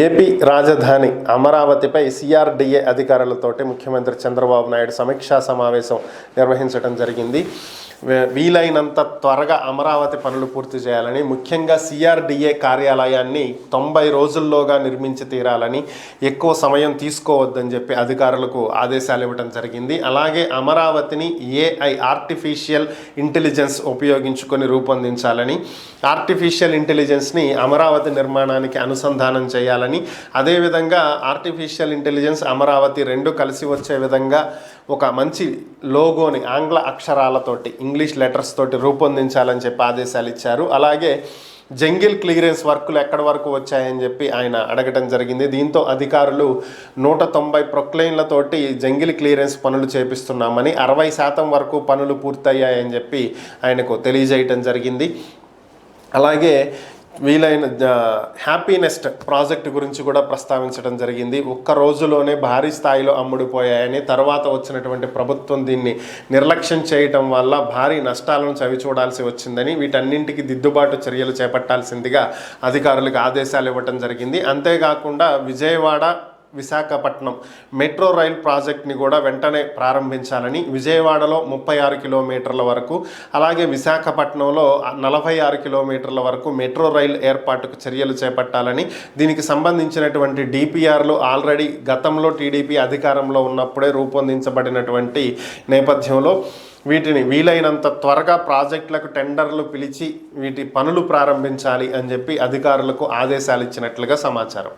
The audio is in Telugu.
ఏపీ రాజధాని అమరావతిపై సిఆర్డీఏ అధికారులతోటి ముఖ్యమంత్రి చంద్రబాబు నాయుడు సమీక్షా సమావేశం నిర్వహించడం జరిగింది. వీలైనంత త్వరగా అమరావతి పనులు పూర్తి చేయాలని, ముఖ్యంగా సిఆర్డీఏ కార్యాలయాన్ని 90 రోజుల్లోగా నిర్మించి తీరాలని, ఎక్కువ సమయం తీసుకోవద్దని చెప్పి అధికారులకు ఆదేశాలు ఇవ్వడం జరిగింది. అలాగే అమరావతిని ఏఐ ఆర్టిఫిషియల్ ఇంటెలిజెన్స్ ఉపయోగించుకొని రూపొందించాలని, ఆర్టిఫిషియల్ ఇంటెలిజెన్స్ని అమరావతి నిర్మాణానికి అనుసంధానం చేయాలని, అదేవిధంగా ఆర్టిఫిషియల్ ఇంటెలిజెన్స్ అమరావతి రెండు కలిసి వచ్చే విధంగా ఒక మంచి లోగోని ఆంగ్ల అక్షరాలతోటి ఇంగ్లీష్ లెటర్స్ తోటి రూపొందించాలని చెప్పి ఆదేశాలు ఇచ్చారు. అలాగే జంగిల్ క్లియరెన్స్ వర్కులు ఎక్కడి వరకు వచ్చాయని చెప్పి ఆయన అడగటం జరిగింది. దీంతో అధికారులు 190 ప్రొక్లైన్లతోటి జంగిల్ క్లియరెన్స్ పనులు చేపిస్తున్నామని, 60% వరకు పనులు పూర్తయ్యాయని చెప్పి ఆయనకు తెలియజేయటం జరిగింది. అలాగే వీలైన హ్యాపీనెస్ట్ ప్రాజెక్టు గురించి కూడా ప్రస్తావించడం జరిగింది. ఒక్క రోజులోనే భారీ స్థాయిలో అమ్ముడుపోయాయని, తర్వాత వచ్చినటువంటి ప్రభుత్వం దీన్ని నిర్లక్ష్యం చేయటం వల్ల భారీ నష్టాలను చవిచూడాల్సి వచ్చిందని, వీటన్నింటికి దిద్దుబాటు చర్యలు చేపట్టాల్సిందిగా అధికారులకు ఆదేశాలు ఇవ్వటం జరిగింది. అంతేకాకుండా విజయవాడ విశాఖపట్నం మెట్రో రైల్ ప్రాజెక్ట్ని కూడా వెంటనే ప్రారంభించాలని, విజయవాడలో 36 కిలోమీటర్ల వరకు, అలాగే విశాఖపట్నంలో 46 కిలోమీటర్ల వరకు మెట్రో రైల్ ఏర్పాటుకు చర్యలు చేపట్టాలని, దీనికి సంబంధించినటువంటి డిపిఆర్లు ఆల్రెడీ గతంలో టీడీపీ అధికారంలో ఉన్నప్పుడే రూపొందించబడినటువంటి నేపథ్యంలో వీటిని వీలైనంత త్వరగా ప్రాజెక్టులకు టెండర్లు పిలిచి వీటి పనులు ప్రారంభించాలి అని చెప్పి అధికారులకు ఆదేశాలు ఇచ్చినట్లుగా సమాచారం.